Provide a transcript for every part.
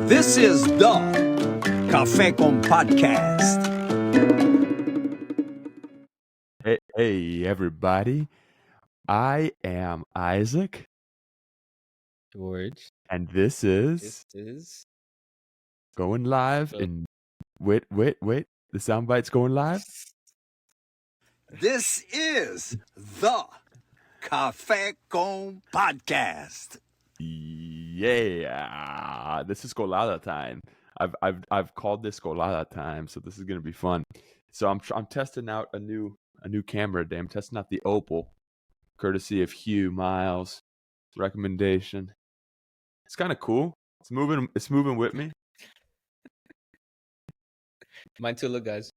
This is the Café con Podcast. Hey, everybody. I am Isaac, George. and this is going live in... Wait. The soundbite's going live? This is the Café con Podcast. Yeah, this is Colada time. I've called this Colada time, so this is gonna be fun. So I'm testing out a new camera today. I'm testing out the Opal, courtesy of Hugh Miles' recommendation. It's kind of cool. It's moving with me. Mine too, look, guys.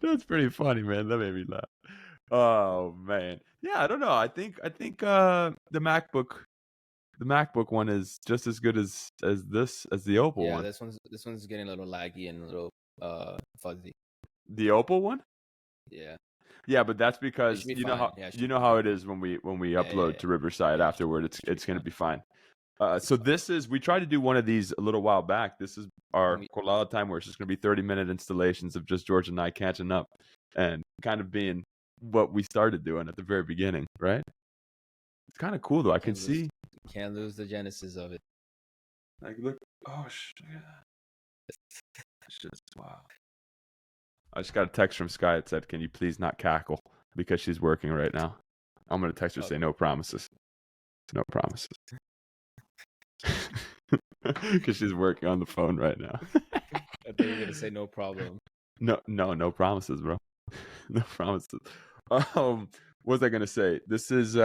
That's pretty funny, man. That made me laugh. Oh man, yeah. I don't know. I think the MacBook one is just as good as the Opal Yeah, one. this one's getting a little laggy and a little fuzzy. The Opal one. Yeah. Yeah, but that's because be you know fine. how Yeah, it should you be know how fine. it is when we upload to Riverside Yeah, afterward. should be It's gonna fine. be fine. So we tried to do one of these a little while back. This is our Colada time where it's just gonna be 30-minute installations of just George and I catching up and kind of being what we started doing at the very beginning, right? It's kind of cool though. I can see. Can't lose the genesis of it. Like, look. Oh shit. Shit's wow. I just got a text from Sky that said, "Can you please not cackle?" Because she's working right now. I'm gonna text her say no promises. No promises. Because she's working on the phone right now. I thought you were gonna say no problem. No promises, bro. No promises. What was I gonna say? This is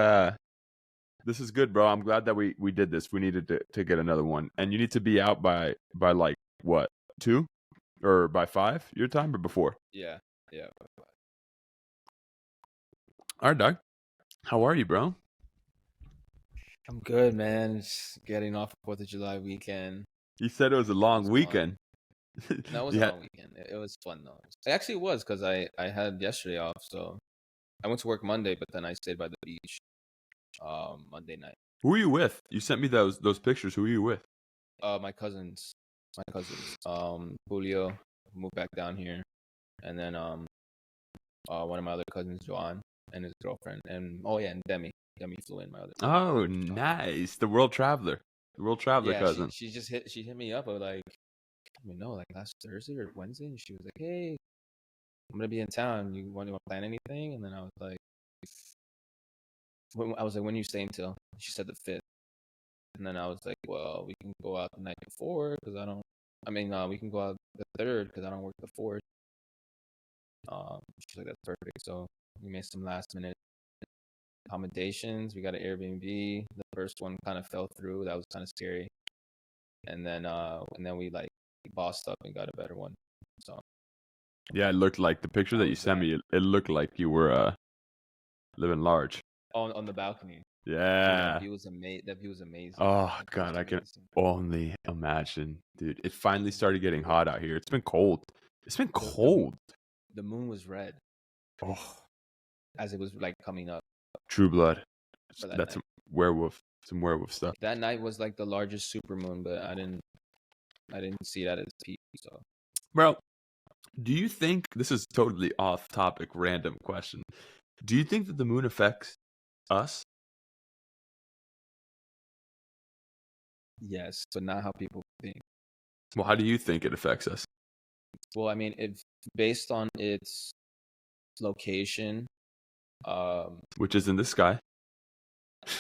good, bro. I'm glad that we did this. We needed to get another one, and you need to be out by like what, 2 or by 5 your time or before? Yeah. All right, Doug. How are you, bro? I'm good, man. Just getting off 4th of July weekend. You said it was a long weekend. No, it was a long weekend. It was fun though. It was because I had yesterday off, so I went to work Monday, but then I stayed by the beach Monday night. Who are you with? You sent me those pictures. Who are you with? My cousins. Julio moved back down here, and then one of my other cousins, Joan, and his girlfriend, and Demi flew in, my other cousin. Oh, nice. The world traveler cousin. She hit me up. I was like, like last Thursday or Wednesday, and she was like, "Hey, I'm gonna be in town. You want to plan anything?" And then I was like, when are you staying till? She said the 5th. And then I was like, well, we can go out the night before because we can go out the 3rd because I don't work the 4th. She's like, that's perfect. So we made some last minute accommodations. We got an Airbnb. The first one kind of fell through. That was kind of scary. And then we like bossed up and got a better one. So yeah, it looked like the picture that you sent me. It looked like you were living large. On the balcony. Yeah. That view was amazing. Oh God, I can only imagine, dude. It finally started getting hot out here. It's been cold. The moon was red. Oh, as it was like coming up. True Blood. That's some werewolf stuff. That night was like the largest supermoon, but I didn't see that as peak. So, bro, do you think this is totally off topic, random question? Do you think that the moon affects us? Yes, but not how people think. Well, how do you think it affects us? Well, I mean, it's based on its location, which is in the sky.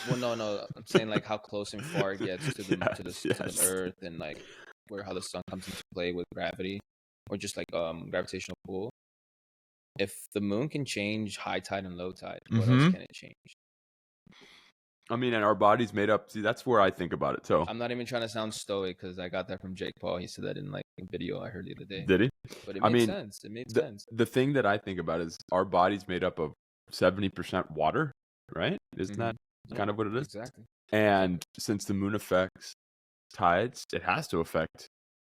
Well, no, I'm saying like how close and far it gets to the Earth, and like how the sun comes into play with gravity, or just like gravitational pull. If the moon can change high tide and low tide, what else can it change? I mean, and our body's made up. See, that's where I think about it. So I'm not even trying to sound stoic because I got that from Jake Paul. He said that in like a video I heard the other day. Did he? But it made sense. It made sense. The thing that I think about is our body's made up of 70% water, right? Isn't that kind of what it is? Exactly. And since the moon affects tides, it has to affect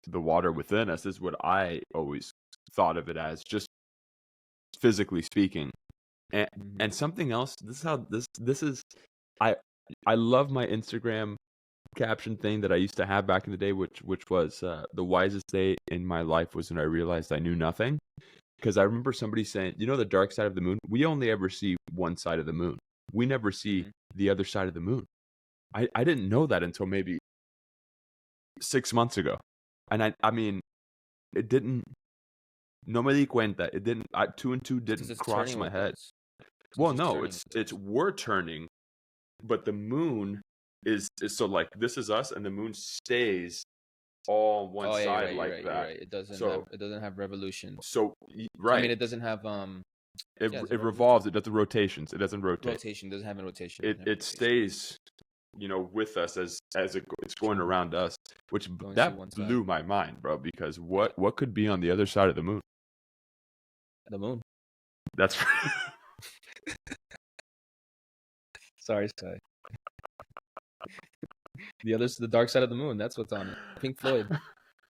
the water within us, is what I always thought of it as. Just physically speaking. And Mhm. and something else. This is how this is. I I love my Instagram caption thing that I used to have back in the day, which was the wisest day in my life was when I realized I knew nothing. Because I remember somebody saying, you know, the dark side of the moon. We only ever see one side of the moon. We never see Mhm. the other side of the moon. I didn't know that until maybe 6 months ago, and I mean, it didn't. No me di cuenta. It didn't. Two and two Because didn't it's cross turning my with head. us. Well, It's no, turning with it's us. we're turning, but the moon is so like this is us, and the moon stays all on one Oh yeah, you're side right. You're like right. You're that. right. So It doesn't have revolutions. So I right, mean, it doesn't have yeah, it's it revolutions. revolves. It does the rotations. It doesn't rotate. Rotation doesn't have a rotation. It It doesn't have a it rotation. stays, with us as it's going True. around us, which You only see that one side. blew my mind, bro. Because Yeah, what could be on the other side of the moon? the moon. That's Sorry. The dark side of the moon. That's what's on it. Pink Floyd.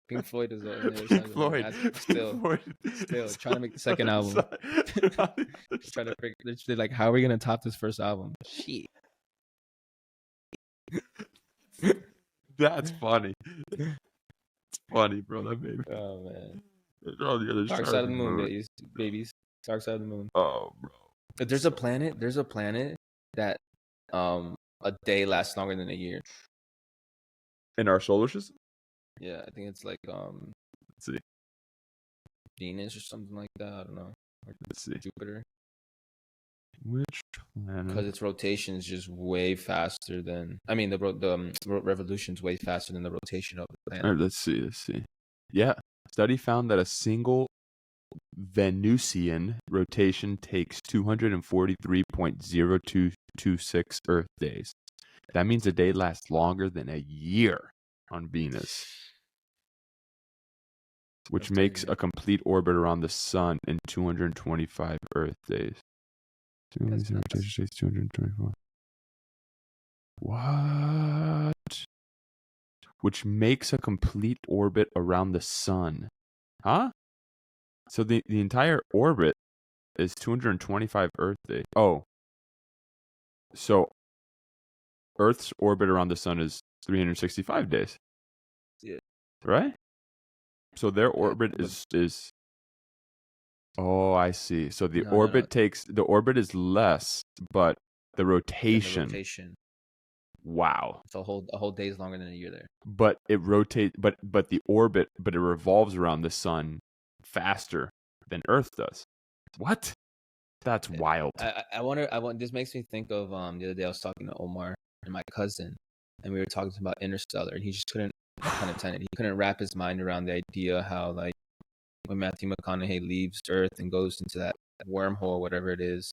Pink Floyd is on the other side Pink of the moon. Floyd. As Pink still, Floyd. still is trying to on make the the second other album. side. They're on the other Trying to side. figure. They're like, how are we gonna top this first album? Shit. That's funny. It's funny, bro. That made me. Oh man. They're on the other Dark side side of of the the moon, moon. babies. Dark side of the moon. Oh, bro. But there's a planet. There's a planet that a day lasts longer than a year. In our solar system? Yeah, I think it's like Let's see. Venus or something like that. I don't know. Or Let's see. Jupiter. Which planet? Because its rotation is just way faster than. I mean, the revolution's way faster than the rotation of the planet. All right, let's see. Yeah. Study found that a single Venusian rotation takes 243.0226 Earth days. That means a day lasts longer than a year on Venus, which That's makes crazy. a complete orbit around the sun in 225 Earth days. That's nuts. Rotation takes 224. What? Which makes a complete orbit around the sun. Huh? So the entire orbit is 225 Earth days. Oh. So Earth's orbit around the sun is 365 days. Yeah. Right? So their Yeah, orbit but- is Oh, I see. So the No. orbit is less, but the Then the rotation. rotation. Wow. It's a whole day is longer than a year there. But it rotates but the orbit it revolves around the sun faster than Earth does. What? That's wild. I wonder. This makes me think of the other day I was talking to Omar and my cousin, and we were talking about Interstellar, and he just couldn't, pun intended, he couldn't wrap his mind around the idea how like when Matthew McConaughey leaves Earth and goes into that wormhole, whatever it is,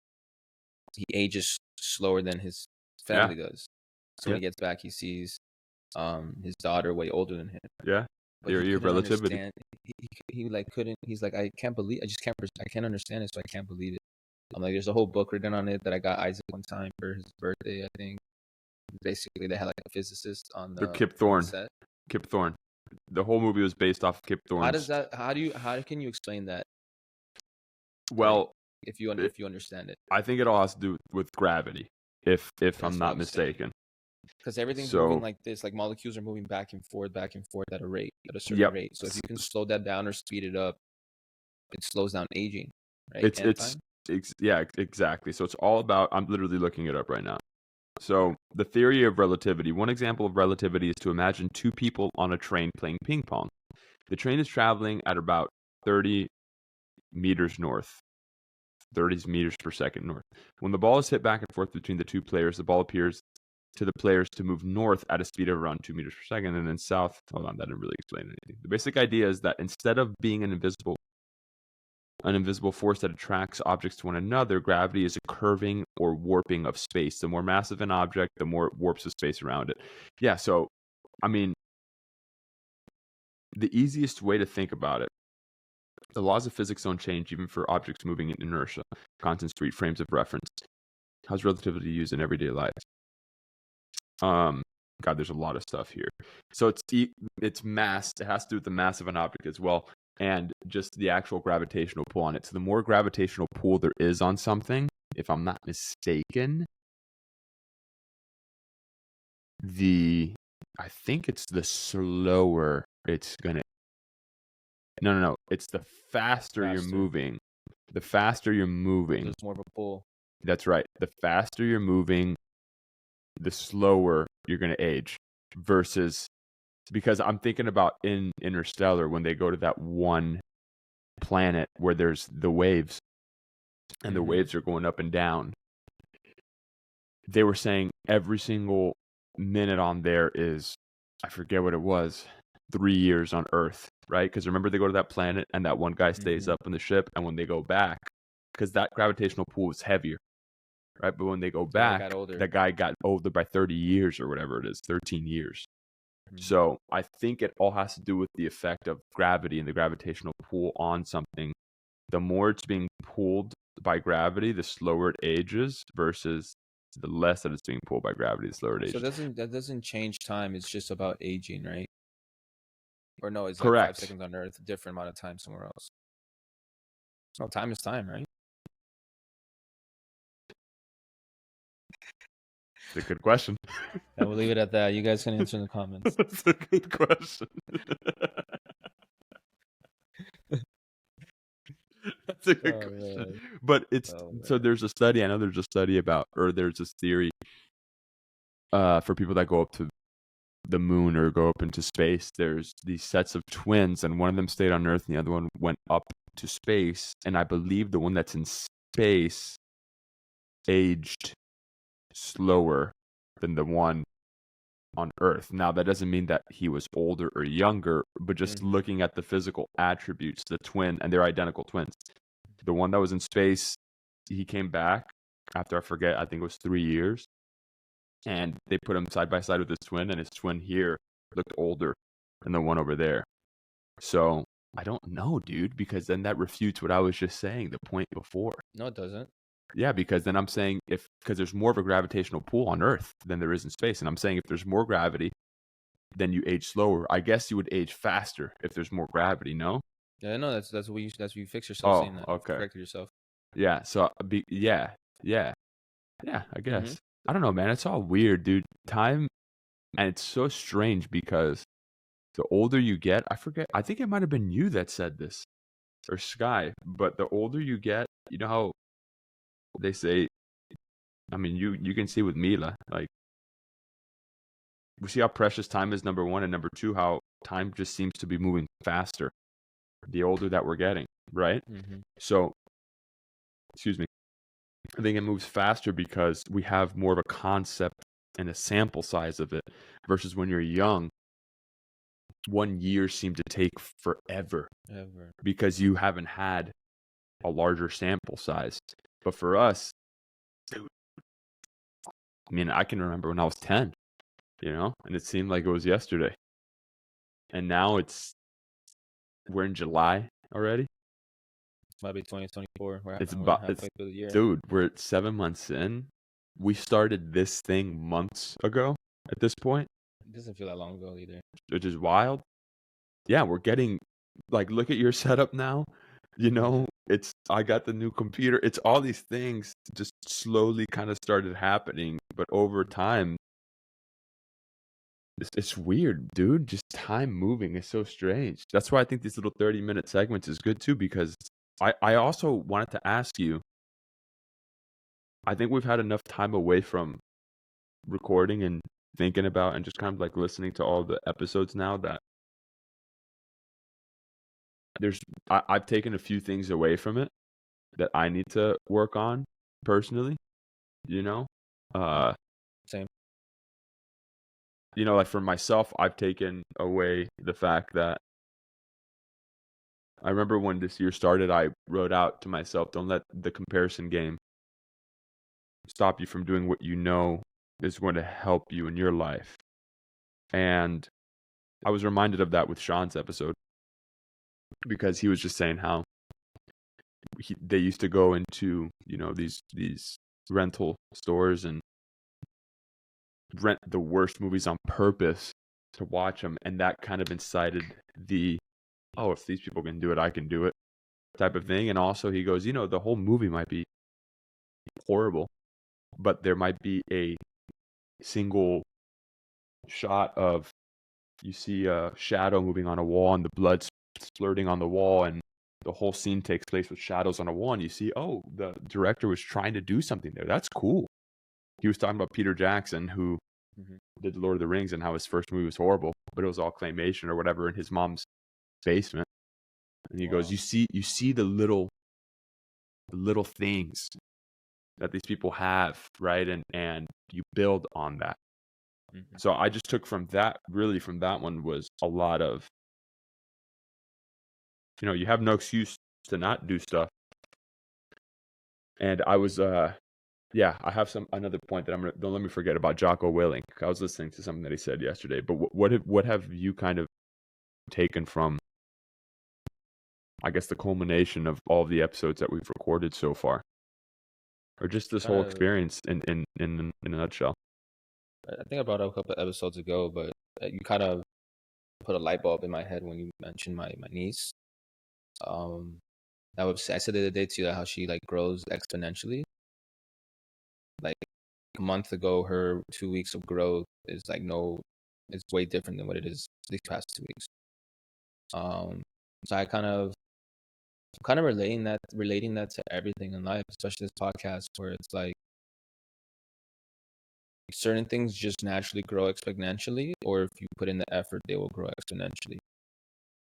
he ages slower than his family does. So when he gets back, he sees his daughter way older than him. Yeah. But Theory of relativity. He like couldn't. He's like, I can't understand it, so I can't believe it. I'm like, there's a whole book written on it that I got Isaac one time for his birthday, I think. Basically, they had like a physicist on the Kip Thorne. set. Kip Thorne. The whole movie was based off Kip Thorne. How can you explain that? Well, if you understand it, I think it all has to do with gravity, if That's I'm what not I'm mistaken. because everything's So- moving like this, like molecules are moving back and forth at a certain Yep. rate. So if you can slow that down or speed it up, it slows down aging, right? It's And time? yeah, exactly. So it's all about. I'm literally looking it up right now. So the theory of relativity. One example of relativity is to imagine two people on a train playing ping pong. The train is traveling at about 30 meters north. 30 meters per second north. When the ball is hit back and forth between the two players, the ball appears to the players to move north at a speed of around 2 meters per second, and then south. Hold on, that didn't really explain anything. The basic idea is that instead of being an invisible force that attracts objects to one another, gravity is a curving or warping of space. The more massive an object, the more it warps the space around it. Yeah, so, I mean, the easiest way to think about it, the laws of physics don't change even for objects moving in inertia, constants, frames of reference. How's relativity used in everyday life? God, there's a lot of stuff here. So it's mass. It has to do with the mass of an object as well. and just the actual gravitational pull on it. So the more gravitational pull there is on something, if I'm not mistaken, I think it's the slower it's gonna. No. It's the faster you're moving. The faster you're moving. There's more of a pull. That's right. The faster you're moving, the slower you're gonna age. Versus, because I'm thinking about in Interstellar when they go to that one planet where there's the waves, and the waves are going up and down. They were saying every single minute on there is, I forget what it was, 3 years on Earth, right? Because remember, they go to that planet and that one guy stays up in the ship, and when they go back, because that gravitational pull is heavier, right? But when they go back, that guy got older by 30 years or whatever it is, 13 years. So I think it all has to do with the effect of gravity and the gravitational pull on something. The more it's being pulled by gravity, the slower it ages, versus the less that it's being pulled by gravity, the slower it ages. So that doesn't change time. It's just about aging, right? Or no, it's Correct. like 5 seconds on Earth, a different amount of time somewhere else. No, time is time, right? It's a good question. I will leave it at that. You guys can answer in the comments. That's a good question. That's a good question. Man. But it's so there's a study. I know there's a study about, or there's this theory for people that go up to the moon or go up into space. There's these sets of twins, and one of them stayed on Earth and the other one went up to space. And I believe the one that's in space aged slower than the one on Earth. Now, that doesn't mean that he was older or younger, but just looking at the physical attributes, the twin, and they're identical twins. The one that was in space, he came back after, I think it was 3 years, and they put him side by side with his twin, and his twin here looked older than the one over there. So I don't know, dude, because then that refutes what I was just saying, the point before. No, it doesn't. Yeah, because then I'm saying because there's more of a gravitational pull on Earth than there is in space. And I'm saying if there's more gravity, then you age slower. I guess you would age faster if there's more gravity, no? Yeah, no, that's what you fix yourself saying that. Okay. Corrected yourself. Yeah, so yeah, I guess. I don't know, man. It's all weird, dude. Time, and it's so strange because the older you get, I think it might have been you that said this, or Sky, but the older you get, you know how they say, I mean, you can see with Mila, like, we see how precious time is, number one, and number two, how time just seems to be moving faster the older that we're getting, right? So, excuse me, I think it moves faster because we have more of a concept and a sample size of it, versus when you're young, 1 year seemed to take forever because you haven't had a larger sample size. But for us, dude, I mean, I can remember when I was 10, and it seemed like it was yesterday. And now we're in July already. Might be 2024. We're halfway through the year. Dude, we're 7 months in. We started this thing months ago at this point. It doesn't feel that long ago either. Which is wild. Yeah, we're getting, like, look at your setup now. I got the new computer. It's all these things just slowly kind of started happening. But over time, it's weird, dude. Just time moving is so strange. That's why I think these little 30-minute segments is good too, because I also wanted to ask you, I think we've had enough time away from recording and thinking about and just kind of like listening to all the episodes now that I've taken a few things away from it that I need to work on personally, Same. Like for myself, I've taken away the fact that I remember when this year started, I wrote out to myself, don't let the comparison game stop you from doing what you know is going to help you in your life. And I was reminded of that with Sean's episode, because he was just saying how they used to go into, these rental stores and rent the worst movies on purpose to watch them. And that kind of incited the oh, if these people can do it, I can do it, type of thing. And also he goes, the whole movie might be horrible, but there might be a single shot of, you see a shadow moving on a wall and the blood splurting on the wall, and the whole scene takes place with shadows on a wall, and you see, oh, the director was trying to do something there. That's cool. He was talking about Peter Jackson, who did Lord of the Rings, and how his first movie was horrible, but it was all claymation or whatever in his mom's basement. And he goes, you see the little things that these people have, right? And you build on that. So I just took from that one was a lot of, you have no excuse to not do stuff. And I was, I have another point that don't let me forget about Jocko Willing. I was listening to something that he said yesterday, but what have you kind of taken from, I guess, the culmination of all the episodes that we've recorded so far, or just this whole experience in a nutshell? I think I brought up a couple of episodes ago, but you kind of put a light bulb in my head when you mentioned my niece. I said the other day to you how she like grows exponentially. Like a month ago, her 2 weeks of growth is like it's way different than what it is these past 2 weeks. So I kind of relating that to everything in life, especially this podcast, where it's like certain things just naturally grow exponentially, or if you put in the effort, they will grow exponentially.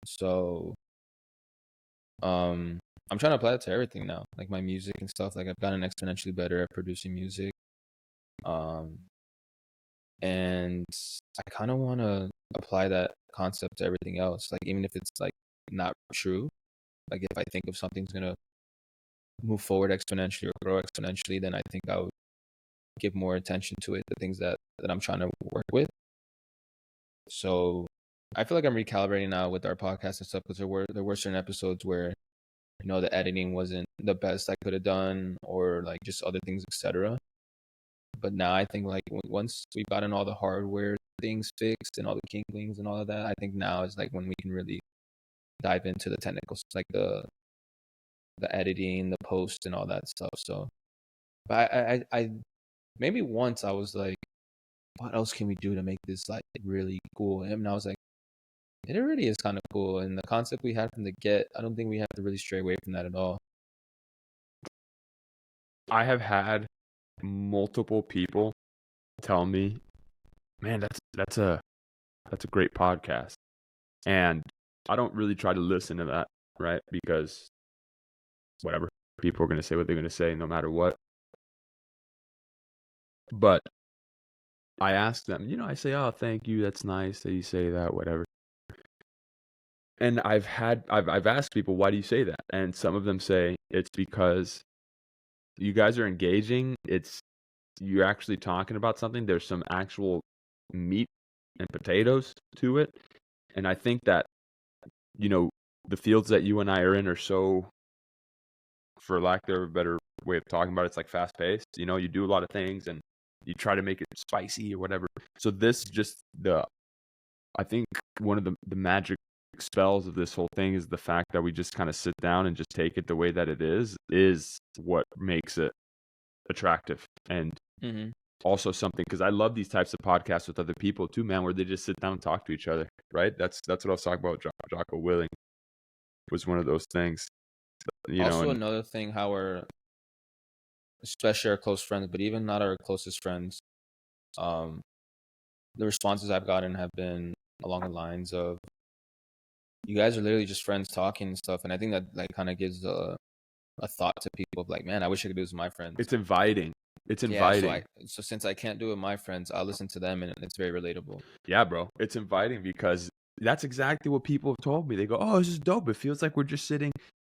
So, I'm trying to apply that to everything now, like my music and stuff. Like I've gotten exponentially better at producing music, and I kind of want to apply that concept to everything else. Like even if it's like not true, like if I think of something's gonna move forward exponentially or grow exponentially, then I think I would give more attention to it, the things that I'm trying to work with. So I feel like I'm recalibrating now with our podcast and stuff, because there were certain episodes where the editing wasn't the best I could have done, or like just other things, etc. But now I think like once we've gotten all the hardware things fixed and all the kinklings and all of that, I think now is like when we can really dive into the technicals, like the editing, the post, and all that stuff. So, but I maybe once I was like, what else can we do to make this like really cool? And I was like, it really is kind of cool. And the concept we had from the get, I don't think we have to really stray away from that at all. I have had multiple people tell me, man, that's a great podcast. And I don't really try to listen to that, right? Because whatever, people are going to say what they're going to say no matter what. But I ask them, I say, oh, thank you, that's nice that you say that, whatever. And I've asked people, why do you say that? And some of them say it's because you guys are engaging. You're actually talking about something. There's some actual meat and potatoes to it. And I think that, the fields that you and I are in are so, for lack of a better way of talking about it, it's like fast paced. You do a lot of things and you try to make it spicy or whatever. So this I think one of the magic spells of this whole thing is the fact that we just kind of sit down and just take it the way that it is what makes it attractive. And also something, because I love these types of podcasts with other people too, man, where they just sit down and talk to each other, right? That's what I was talking about. Jocko Willing was one of those things. Another thing, how especially our close friends, but even not our closest friends, the responses I've gotten have been along the lines of, you guys are literally just friends talking and stuff. And I think that like kind of gives a thought to people of like, man, I wish I could do this with my friends. It's inviting. Yeah, so since I can't do it with my friends, I'll listen to them, and it's very relatable. Yeah, bro. It's inviting because that's exactly what people have told me. They go, oh, this is dope. It feels like we're just sitting,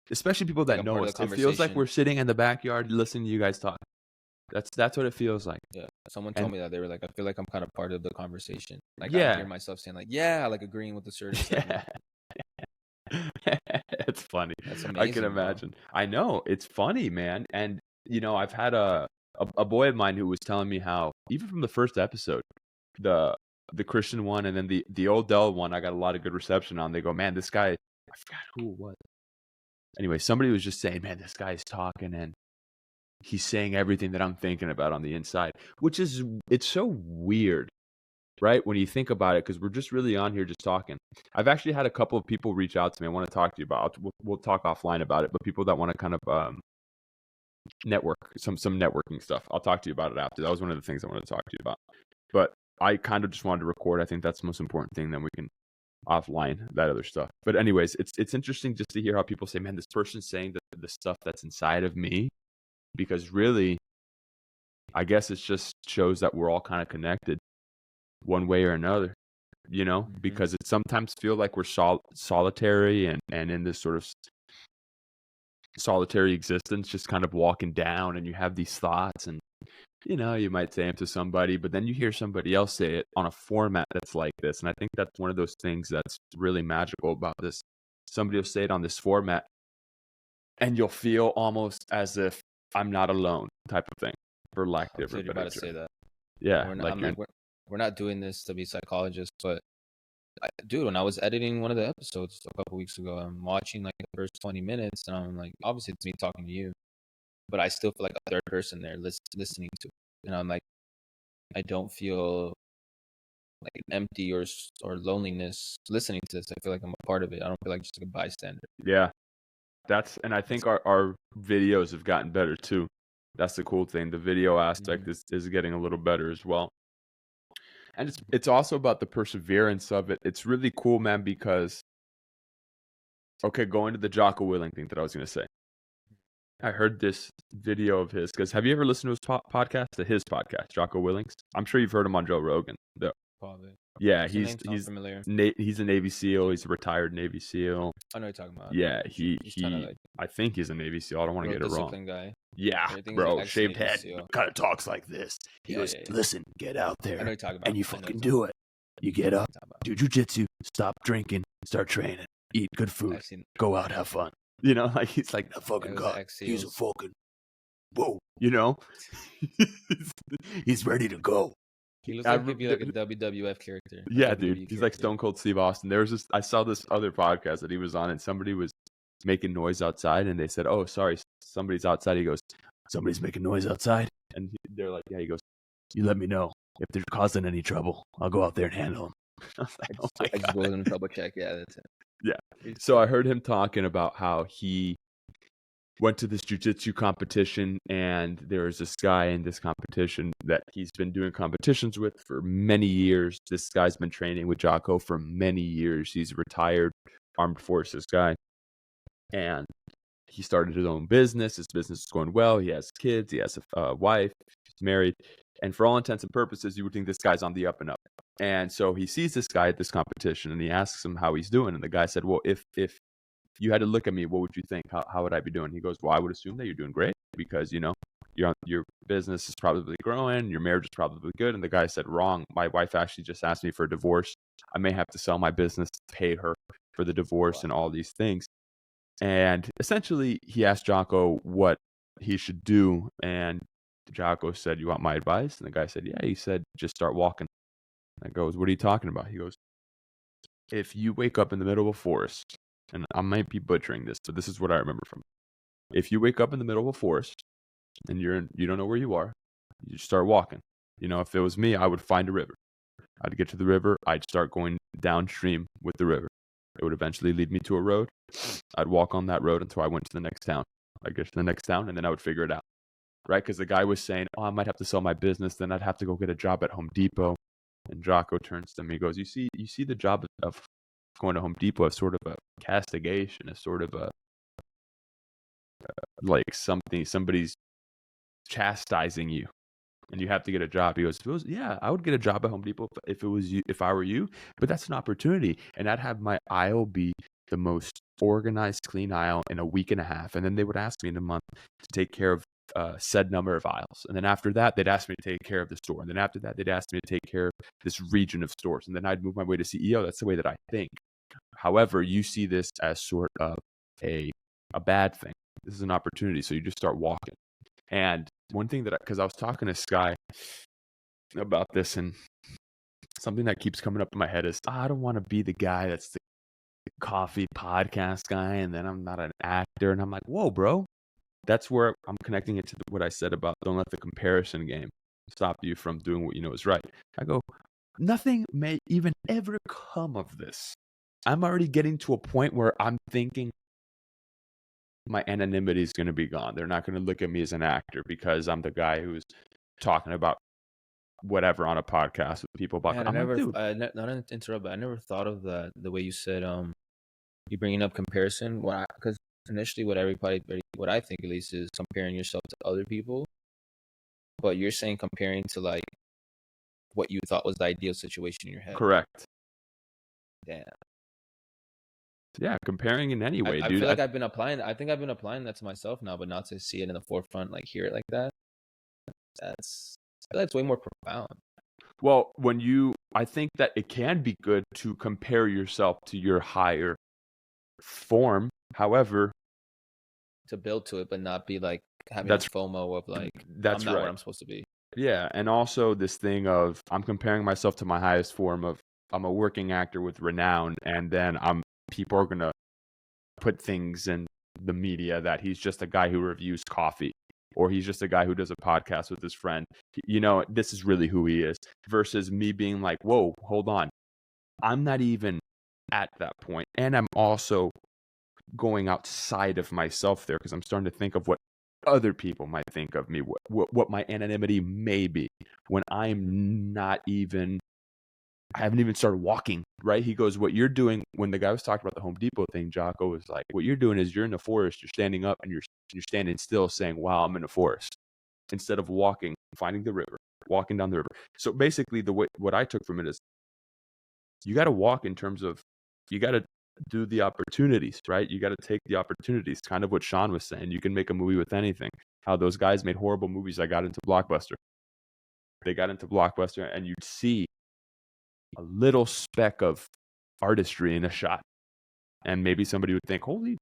especially people that know us. It feels like we're sitting in the backyard listening to you guys talk. That's what it feels like. Yeah. Someone told me that. They were like, I feel like I'm kind of part of the conversation. Like I hear myself saying like, yeah, like agreeing with the certain segment. It's funny. That's amazing, I can imagine. Bro. I know. It's funny, man. And I've had a boy of mine who was telling me how, even from the first episode, the Christian one and then the Odell one, I got a lot of good reception on. They go, man, this guy I forgot who it was. Anyway, somebody was just saying, man, this guy's talking and he's saying everything that I'm thinking about on the inside, which is, it's so weird, right? When you think about it, because we're just really on here just talking. I've actually had a couple of people reach out to me. I want to talk to you about, we'll talk offline about it, but people that want to kind of network, some networking stuff. I'll talk to you about it after. That was one of the things I wanted to talk to you about. But I kind of just wanted to record. I think that's the most important thing. Then we can offline that other stuff. But anyways, it's interesting just to hear how people say, man, this person's saying the stuff that's inside of me, because really, I guess it just shows that we're all kind of connected one way or another, because it sometimes feel like we're solitary and in this sort of solitary existence, just kind of walking down, and you have these thoughts, and you might say them to somebody, but then you hear somebody else say it on a format that's like this. And I think that's one of those things that's really magical about this. Somebody will say it on this format, and you'll feel almost as if I'm not alone, type of thing, for lack of different. You're about to say that. Yeah, we're not doing this to be psychologists, but dude, when I was editing one of the episodes a couple weeks ago, I'm watching like the first 20 minutes, and I'm like, obviously it's me talking to you, but I still feel like a third person there listening to it. And I'm like, I don't feel like empty or loneliness listening to this. I feel like I'm a part of it. I don't feel like just like a bystander. Yeah, and I think our videos have gotten better too. That's the cool thing. The video aspect is getting a little better as well. And it's also about the perseverance of it. It's really cool, man, because, okay, going to the Jocko Willing thing that I was going to say. I heard this video of his, because have you ever listened to his podcast, his podcast, Jocko Willing's? I'm sure you've heard him on Joe Rogan. Probably. Yeah, he's familiar. He's a Navy SEAL. He's a retired Navy SEAL. I know you're talking about. Yeah, he's like, I think he's a Navy SEAL. I don't want to get it wrong. Guy. Yeah, bro, shaved head, kind of talks like this. He goes, listen, get out there, and you fucking do it. You get up, do jujitsu, stop drinking, start training, eat good food, go out, have fun. Like he's like the fucking guy. He's a fucking whoa. He's ready to go. He looks like maybe like a WWF character. Yeah, dude. He's like Stone Cold Steve Austin. I saw this other podcast that he was on, and somebody was making noise outside, and they said, oh, sorry, somebody's outside. He goes, somebody's making noise outside? And they're like, yeah. He goes, you let me know if they're causing any trouble. I'll go out there and handle them. I was like, I just go and double check. Yeah, that's it. Yeah. So I heard him talking about how he went to this jiu-jitsu competition, and there was this guy in this competition that he's been doing competitions with for many years. This guy's been training with Jocko for many years. He's a retired armed forces guy, and he started his own business. His business is going well. He has kids. He has a wife. He's married. And for all intents and purposes, you would think this guy's on the up and up. And so he sees this guy at this competition, and he asks him how he's doing. And the guy said, well, if you had to look at me, what would you think? How would I be doing? He goes, well, I would assume that you're doing great, because, your business is probably growing. Your marriage is probably good. And the guy said, wrong. My wife actually just asked me for a divorce. I may have to sell my business to pay her for the divorce and all these things. And essentially, he asked Jocko what he should do. And Jocko said, you want my advice? And the guy said, yeah. He said, just start walking. And I goes, what are you talking about? He goes, if you wake up in the middle of a forest, and I might be butchering this, but this is what I remember from it. If you wake up in the middle of a forest and you don't know where you are, you start walking. If it was me, I would find a river. I'd get to the river. I'd start going downstream with the river. It would eventually lead me to a road. I'd walk on that road until I went to the next town. I'd get to the next town, and then I would figure it out. Right? Because the guy was saying, oh, I might have to sell my business. Then I'd have to go get a job at Home Depot. And Jocko turns to me and goes, you see the job of going to Home Depot as sort of a castigation, as sort of a like somebody's chastising you, and you have to get a job. He goes, yeah, I would get a job at Home Depot if it was you, if I were you, but that's an opportunity, and I'd have my aisle be the most organized, clean aisle in a week and a half, and then they would ask me in a month to take care of said number of aisles, and then after that they'd ask me to take care of the store, and then after that they'd ask me to take care of this region of stores, and then I'd move my way to CEO. That's the way that I think. However, you see this as sort of a bad thing. This is an opportunity, so you just start walking. And one thing because I was talking to Sky about this, and something that keeps coming up in my head is, I don't want to be the guy that's coffee podcast guy, and then I'm not an actor, and I'm like, whoa, bro. That's where I'm connecting it to what I said about don't let the comparison game stop you from doing what you know is right. I go, nothing may even ever come of this. I'm already getting to a point where I'm thinking my anonymity is going to be gone. They're not going to look at me as an actor because I'm the guy who's talking about whatever on a podcast with people about. Man, I'm like, dude, not to interrupt, but I never thought of the way you said you bringing up comparison. Because initially, what I think at least is comparing yourself to other people, but you're saying comparing to like what you thought was the ideal situation in your head. correct. Damn. Yeah, comparing in any way, I dude. feel like I've been applying. I think I've been applying that to myself now, but not to see it in the forefront, like hear it like that. I feel like it's way more profound. Well, I think that it can be good to compare yourself to your higher form. However, To build to it, but not be like having That's- a FOMO of like that's I'm not right. where I'm supposed to be. Yeah, and also this thing of I'm comparing myself to my highest form of I'm a working actor with renown, and then people are gonna put things in the media that he's just a guy who reviews coffee, or he's just a guy who does a podcast with his friend. You know, this is really who he is. Versus me being like, whoa, hold on, I'm not even at that point, and I'm also going outside of myself there because I'm starting to think of what other people might think of me, what my anonymity may be when I haven't even started walking, right? He goes, what you're doing, when the guy was talking about the Home Depot thing, Jocko was like, what you're doing is you're in the forest, you're standing up and you're standing still saying, wow, I'm in the forest, instead of walking, finding the river, walking down the river. So basically what I took from it is you got to walk in terms of, you got to do the opportunities, right? You got to take the opportunities. Kind of what Sean was saying. You can make a movie with anything. How those guys made horrible movies that got into Blockbuster. They got into Blockbuster, and you'd see a little speck of artistry in a shot, and maybe somebody would think, "Holy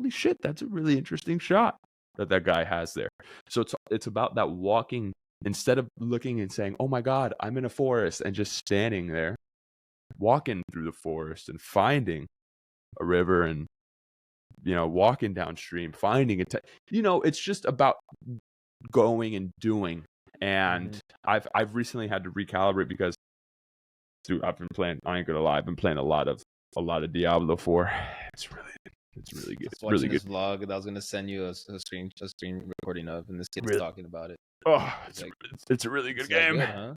shit, that's a really interesting shot that guy has there." So it's about that walking, instead of looking and saying, "Oh my God, I'm in a forest," and just standing there, walking through the forest and finding a river and walking downstream, finding it. It's just about going and doing. And I've recently had to recalibrate because, dude, I've been playing. I ain't gonna lie, I've been playing a lot of Diablo 4. It's really good. I was watching this vlog that I was gonna send you a screen recording of, and this kid's talking about it. Oh, it's a really good game. Good, huh?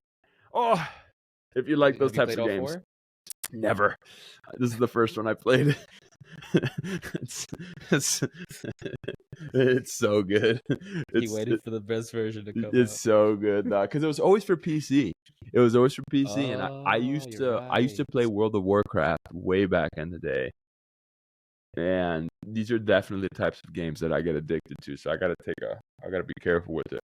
Oh, if you like those types of games. 4? Never. This is the first one I played. It's so good. He waited for the best version to come out. It's so good, though, because it was always for PC. And I used to play World of Warcraft way back in the day. And these are definitely the types of games that I get addicted to. So I gotta be careful with it,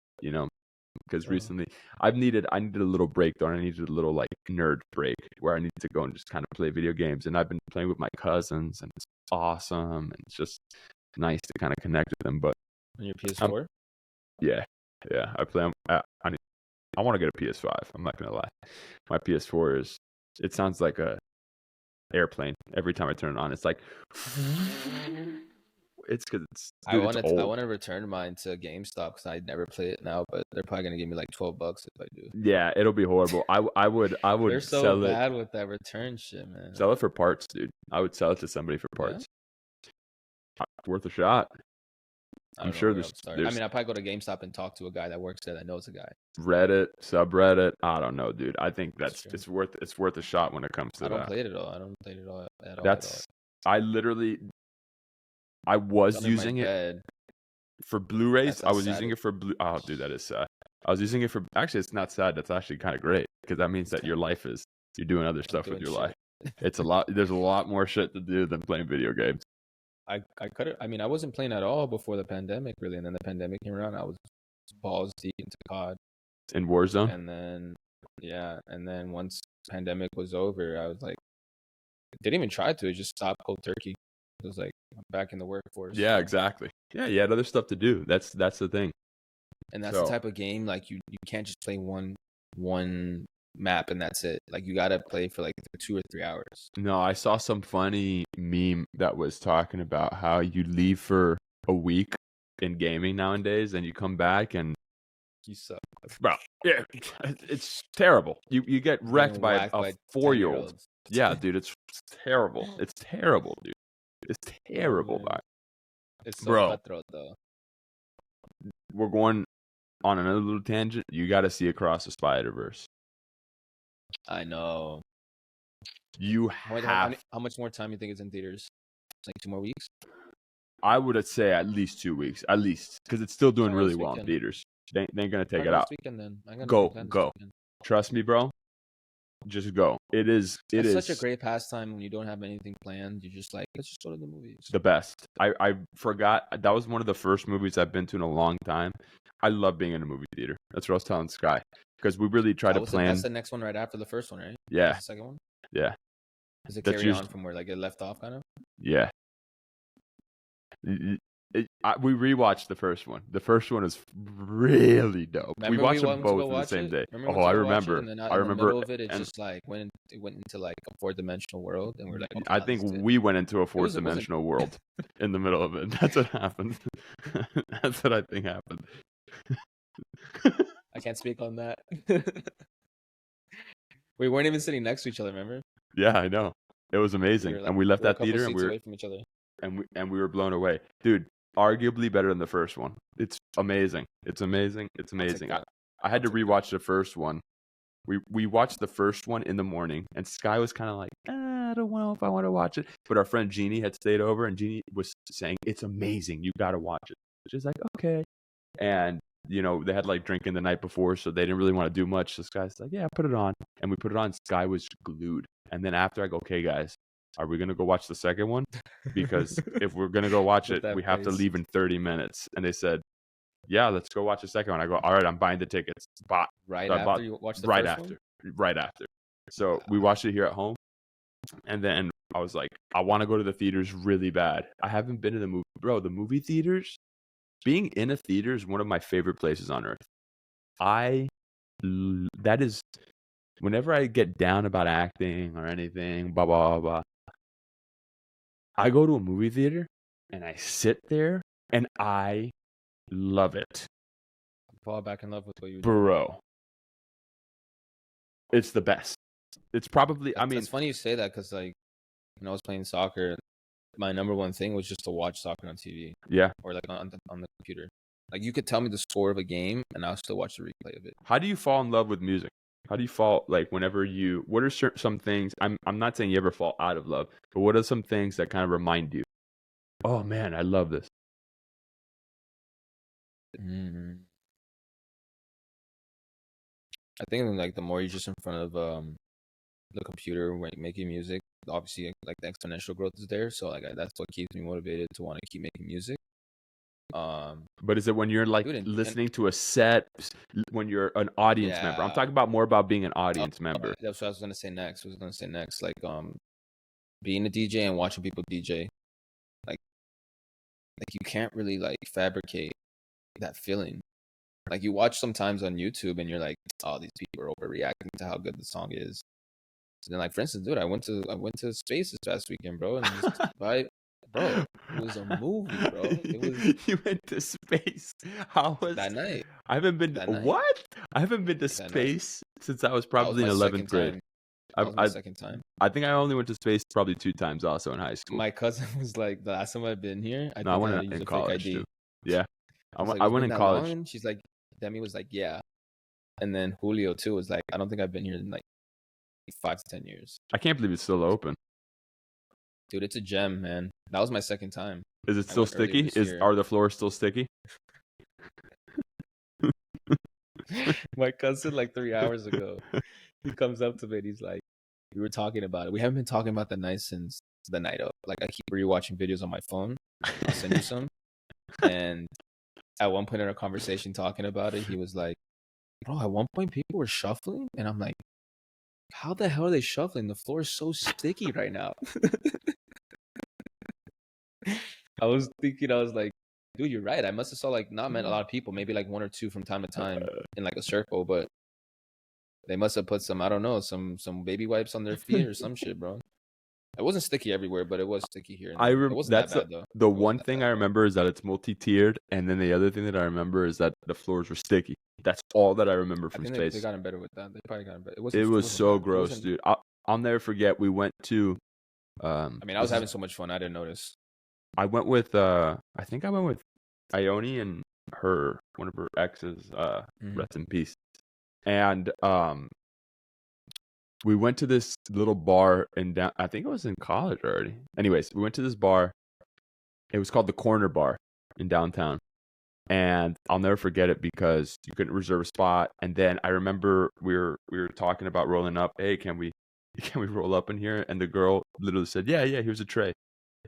because recently I needed a little break though. I needed a little like nerd break where I need to go and just kind of play video games. And I've been playing with my cousins, and it's awesome, and it's just nice to kind of connect with them. But on your PS4, yeah, I play. I want to get a PS5. I'm not gonna lie. My PS4 it sounds like a airplane every time I turn it on. It's like. It's because I want to return mine to GameStop because I never play it now, but they're probably gonna give me like $12 if I do. Yeah, it'll be horrible. I would They're so sell bad with that return shit, man. Sell it for parts, dude. I would sell it to somebody for parts. Yeah? Worth a shot. I'm sure there's. I mean, I probably go to GameStop and talk to a guy that works there that knows a guy. Reddit, subreddit. I don't know, dude. I think it's worth a shot when it comes to that. I don't play it at all. I don't play it at all. I was using it for Blu-rays. I was using it for Oh, dude, that is sad. I was using it for. Actually, it's not sad. That's actually kind of great because that means that your life is you're doing other stuff with your life. It's a lot. There's a lot more shit to do than playing video games. I cut it. I mean, I wasn't playing at all before the pandemic, really, and then the pandemic came around. I was balls deep into COD in Warzone, and then once the pandemic was over, I was like, didn't even try to. It just stopped cold turkey. It was like I'm back in the workforce. Yeah, exactly. Yeah, you had other stuff to do. That's the thing. And that's the type of game like you can't just play one map and that's it. Like you gotta play for like 2 or 3 hours. No, I saw some funny meme that was talking about how you leave for a week in gaming nowadays, and you come back and You suck. bro, yeah, it's terrible. You get wrecked Getting by whacked a by 4-year-old. 10-year-olds. Yeah, dude, it's terrible. It's terrible, dude. It's terrible, man. bro. It's so Bro, cutthroat though. we're going on another little tangent. You got to see Across the Spider-Verse. I know. You How have. much more time you think it's in theaters? It's like 2 more weeks. I would say at least 2 weeks, at least, because it's still doing I'll go really this well in weekend. theaters. They ain't gonna take I'll it go out. this weekend then. I got Go, nothing planned this go. weekend. Trust me, bro. Just go. It is Such a great pastime when you don't have anything planned. You're just like, let's just go to the movies. the best. I forgot that was one of the first movies I've been to in a long time. I love being in a movie theater. That's what I was telling Sky, because we really try to plan. That's the next one right after the first one, right? Yeah. That's the second one. Yeah. Does it That's carry on usually- from where like it left off, kind of? Yeah. We rewatched the first one. The first one is really dope. Remember we watched them went to go both on the watch same it? day. Remember we Oh, went I to go watch it, remember. and then I in remember. the middle of it, it and just like it went into like a 4th-dimensional world, and we're like, okay, I now think this is it. we went into a It wasn't- fourth-dimensional world in the middle of it. That's what happened. That's what I think happened. I can't speak on that. We weren't even sitting next to each other. Remember? Yeah, I know. It was amazing, and we left we were a that couple theater, and seats we were away from each other. and we were blown away, dude. Arguably better than the first one. It's amazing. It's amazing. It's I'll take amazing. that. I had to I'll take rewatch the first one. We watched the first one in the morning, and Sky was kind of like, I don't know if I want to watch it. But our friend Jeannie had stayed over, and Jeannie was saying, it's amazing. You got to watch it. She's like, okay. And, you know, they had like drinking the night before, so they didn't really want to do much. So Sky's like, yeah, put it on. And we put it on. Sky was glued. And then after I go, okay, guys, are we going to go watch the second one? Because if we're going to go watch With it, that we have to face. leave in 30 minutes. And they said, yeah, let's go watch the second one. I go, all right, I'm buying the tickets. Bought. Right So I bought after you watched the right first after. one? Right after. So we watched it here at home. And then I was like, I want to go to the theaters really bad. I haven't been to the movie. Bro, the movie theaters, being in a theater is one of my favorite places on earth. That is, whenever I get down about acting or anything, blah, blah, blah, I go to a movie theater and I sit there and I love it. Fall back in love with what you do. Bro. It's the best. It's probably, It's funny you say that because like when I was playing soccer, my number one thing was just to watch soccer on TV yeah. or like on the computer. Like you could tell me the score of a game and I'll still watch the replay of it. How do you fall in love with music? How do you fall, like, whenever what are some things, I'm not saying you ever fall out of love, but what are some things that kind of remind you, oh man, I love this? Mm-hmm. I think like the more you're just in front of the computer when making music, obviously like the exponential growth is there. So like that's what keeps me motivated to want to keep making music. But is it when you're like listening to a set, when you're an audience member? I'm talking about more about being an audience member. That's what I was gonna say next. Like being a DJ and watching people DJ, like you can't really like fabricate that feeling. Like you watch sometimes on YouTube and you're like, oh, these people are overreacting to how good the song is. So then, like for instance, dude, I went to Space this past weekend, bro, and bro, it was a movie, bro. It was. You went to Space. How was that night? I haven't been. What? I haven't been to Space since I was probably in 11th grade. That was my second time. I think I only went to Space probably 2 times also in high school. My cousin was like, the last time I've been here, I went in college too. Yeah, I went in college. Long? She's like, Demi was like, yeah, and then Julio too was like, I don't think I've been here in like 5 to 10 years. I can't believe it's still open. Dude, it's a gem, man. That was my second time. Is it still sticky? Are the floors still sticky? My cousin, like 3 hours ago, he comes up to me and he's like, we were talking about it. We haven't been talking about the night since the night of. Like, I keep rewatching videos on my phone. I'll send you some. And at one point in our conversation talking about it, he was like, bro, at one point people were shuffling. And I'm like, how the hell are they shuffling? The floor is so sticky right now. I was like, dude, you're right. I must have saw like not met a lot of people, maybe like 1 or 2 from time to time in like a circle, but They must have put some, I don't know, some baby wipes on their feet or some shit, bro. It wasn't sticky everywhere, but it was sticky here and there. It wasn't that That's bad though. the It wasn't one that thing bad, I bro. remember is that it's multi-tiered, and then the other thing that I remember is that the floors were sticky. That's all that I remember I from think they space. gotten better with that. They probably gotten better. It It was wasn't so bad. It gross, wasn't. dude. I'll never forget. We went to I mean, I was this is having so much fun. I didn't notice. I went with I think I went with Ione and one of her exes, Mhm. rest in peace. And we went to this little bar in down, I think it was in college already. Anyways, we went to this bar. It was called the Corner Bar in downtown. And I'll never forget it because you couldn't reserve a spot. And then I remember we were talking about rolling up. Hey, can we can we roll up in here? And the girl literally said, "Yeah, yeah, here's a tray."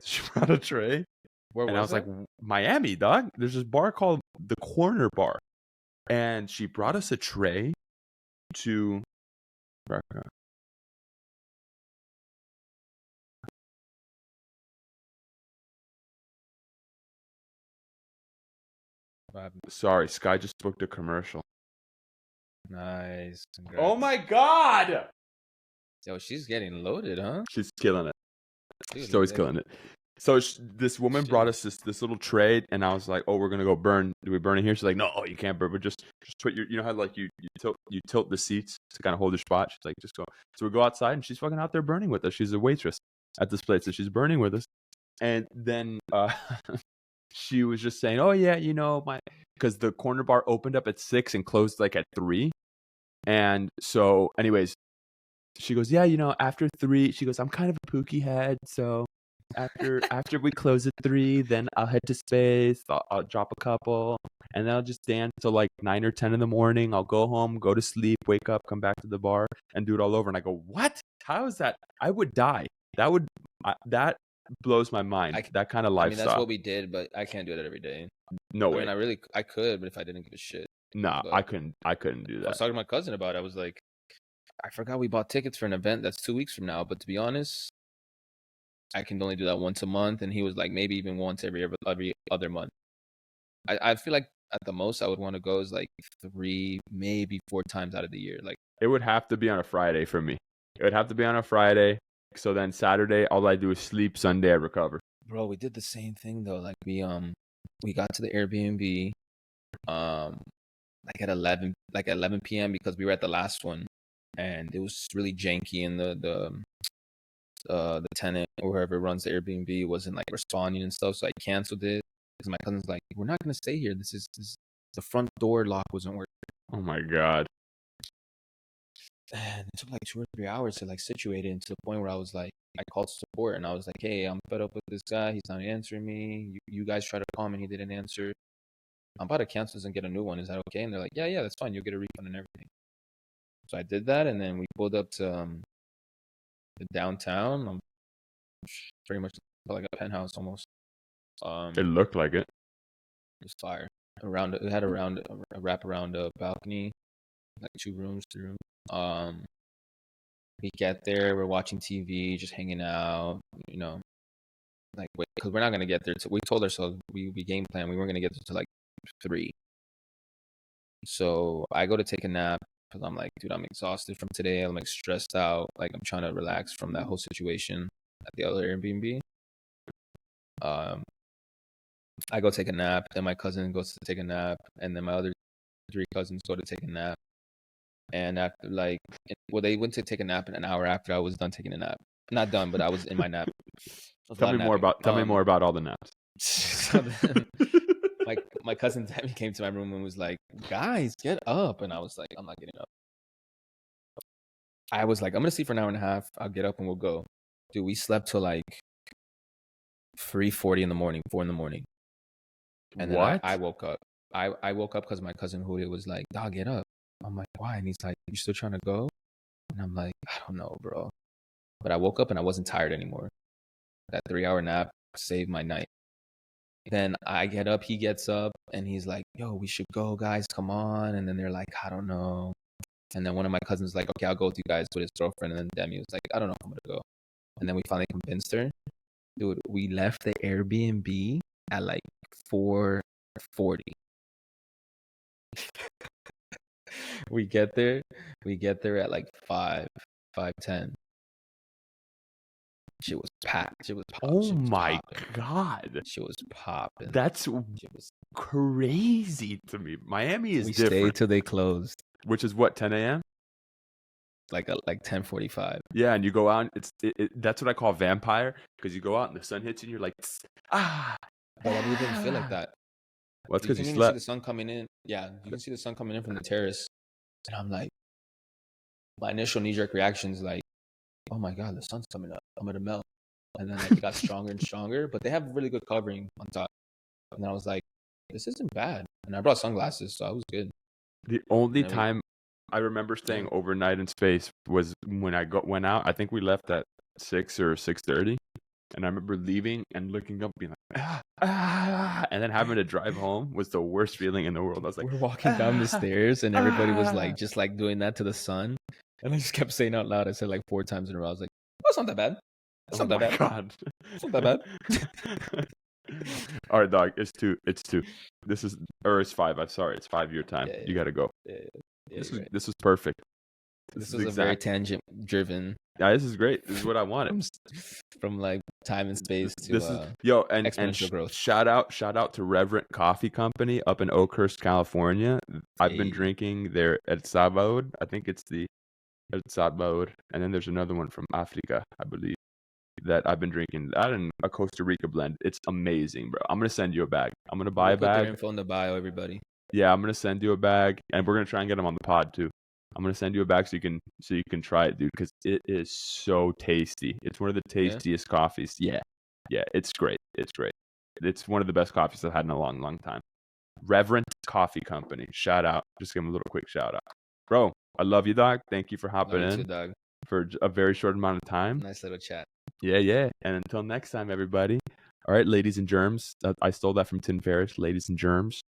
She brought a tray. Where And I was was like, that? Miami, dog. There's this bar called the Corner Bar. And she brought us a tray to What happened? sorry, Sky just booked a commercial. Nice. Congrats. Oh my god! Yo, she's getting loaded, huh? She's killing it. Dude, She's always killing it. So this woman brought shit. us this little tray, and I was like, "Oh, we're gonna go burn. Do we burn it here?" She's like, "No, you can't burn. But just put your, you know how like you tilt the seats to kind of hold your spot." She's like, "Just go." So we go outside, and she's fucking out there burning with us. She's a waitress at this place, so she's burning with us. And then she was just saying, "Oh yeah, because the corner bar opened up at 6 and closed like at 3." And so, anyways, she goes, "Yeah, after 3," she goes, "I'm kind of a pookie head, so after we close at 3, then I'll head to space. I'll drop a couple, and then I'll just dance till like 9 or 10 in the morning. I'll go home, go to sleep, wake up, come back to the bar, and do it all over." And I go, "What? How is that? I would die. That blows my mind. That kind of I mean, that's lifestyle. what we did, but I can't do it every day. No I way. mean, I could, but if I didn't give a shit. Nah, But I couldn't do I was that. talking to my cousin about it. I was like, I forgot we bought tickets for an event that's 2 weeks from now. But to be honest, I can only do that once a month. And he was like, maybe even once every other month. I feel like at the most I would want to go is like 3, maybe 4 times out of the year. Like, It would have to be on a Friday for me. It would have to be on a Friday. So then Saturday, all I do is sleep. Sunday, I recover. bro, we did the same thing though. Like we got to the Airbnb like at 11 p.m. because we were at the last one and it was really janky and the tenant or whoever runs the Airbnb wasn't like responding and stuff. So I canceled it because my cousin's like, "We're not gonna stay here. This the front door lock wasn't working." Oh my god. And it took like 2 or 3 hours to like situate it to the point where I was like, I called support and I was like, "Hey, I'm fed up with this guy. He's not answering me. You guys tried to call him and he didn't answer. I'm about to cancel this and get a new one. Is that okay?" And they're like, "Yeah, that's fine. You'll get a refund and everything." So I did that, and then we pulled up to the downtown. Pretty much like a penthouse almost. It looked like it. Just fire. It had a wrap around a balcony, like 2 rooms, 3 rooms. We get there, we're watching TV, just hanging out, like because we're not gonna get there. We told ourselves we game plan. We weren't gonna get there to like 3. So I go to take a nap because I'm like, dude, I'm exhausted from today. I'm like stressed out. Like I'm trying to relax from that whole situation at the other Airbnb. Um, I go take a nap. Then my cousin goes to take a nap, and then my other 3 cousins go to take a nap. And after they went to take a nap an hour after I was done taking a nap. Not done, but I was in my nap. Tell me more about all the naps. So then my cousin Demi came to my room and was like, "Guys, get up!" And I was like, "I'm not getting up." I was like, "I'm gonna sleep for an hour and a half. I'll get up and we'll go." Dude, we slept till like 3:40 in the morning, 4 in the morning, and then What? I woke up. I woke up because my cousin Julio was like, "Dog, get up." I'm like, "Why?" And he's like, "You still trying to go?" And I'm like, "I don't know, bro." But I woke up and I wasn't tired anymore. That 3-hour nap saved my night. Then I get up, he gets up, and he's like, "Yo, we should go, guys. Come on." And then they're like, "I don't know." And then one of my cousins was like, "Okay, I'll go with you guys," with his girlfriend. And then Demi was like, "I don't know if I'm gonna go." And then we finally convinced her. Dude, we left the Airbnb at like 4:40. We get there at like 5:10. She was packed. She was Oh she was my popping. God. She was popping. That's She was, crazy to me. Miami is we different. stayed till they closed, Which is what, 10 a.m.? like 10:45. Yeah, and you go out. That's what I call vampire, because you go out and the sun hits you and you're like, ah. But I didn't feel like that. Well, that's You because can you even see slept. the sun coming in. Yeah, you can see the sun coming in from the terrace, and I'm like, my initial knee-jerk reaction is like, oh my God, the sun's coming up. I'm gonna melt. And then like it got stronger and stronger, but they have really good covering on top. And I was like, this isn't bad. And I brought sunglasses, so I was good. The only And time I remember staying overnight in space was when I went out. I think we left at 6 or 6:30, and I remember leaving and looking up, being like, and then having to drive home was the worst feeling in the world. I was like, we're walking down the stairs, and everybody was like, just like doing that to the sun. And I just kept saying out loud, I said like 4 times in a row, I was like, oh, it's not that bad. It's not that bad. God. It's not that bad. All right, dog. It's 2. It's 2. It's 5. I'm sorry. It's 5 your time. Yeah, You got to go. Yeah, This was perfect. This was a very tangent driven. Yeah, this is great. This is what I wanted. From like time and space to and exponential growth. Shout out to Reverent Coffee Company up in Oakhurst, California. I've been drinking their El Sabor. I think it's the El Sabor, and then there's another one from Africa, I believe, that I've been drinking. That and a Costa Rica blend. It's amazing, bro. I'm gonna send you a bag. I'm gonna buy a bag. Put their info in the bio, everybody. Yeah, I'm gonna send you a bag, and we're gonna try and get them on the pod too. I'm gonna send you a bag so you can try it, dude, because it is so tasty. It's one of the tastiest coffees. Yeah, it's great. It's great. It's one of the best coffees I've had in a long, long time. Reverent Coffee Company. Shout out. Just give them a little quick shout out, bro. I love you, dog. Thank you for hopping in too, dog. for a very short amount of time. Nice little chat. Yeah. And until next time, everybody. All right, ladies and germs. I stole that from Tim Ferriss. Ladies and germs.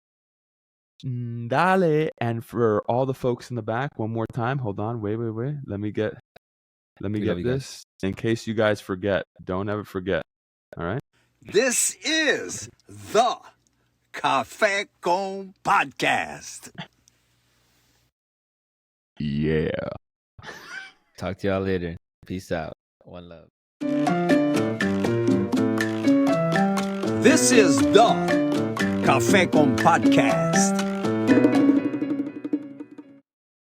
Dale. And for all the folks in the back, one more time. Hold on. Wait. Let me get this in case you guys forget. Don't ever forget. All right. This is the Cafe con Podcast. Yeah. Talk to y'all later. Peace out. One love. This is the Cafe con Podcast.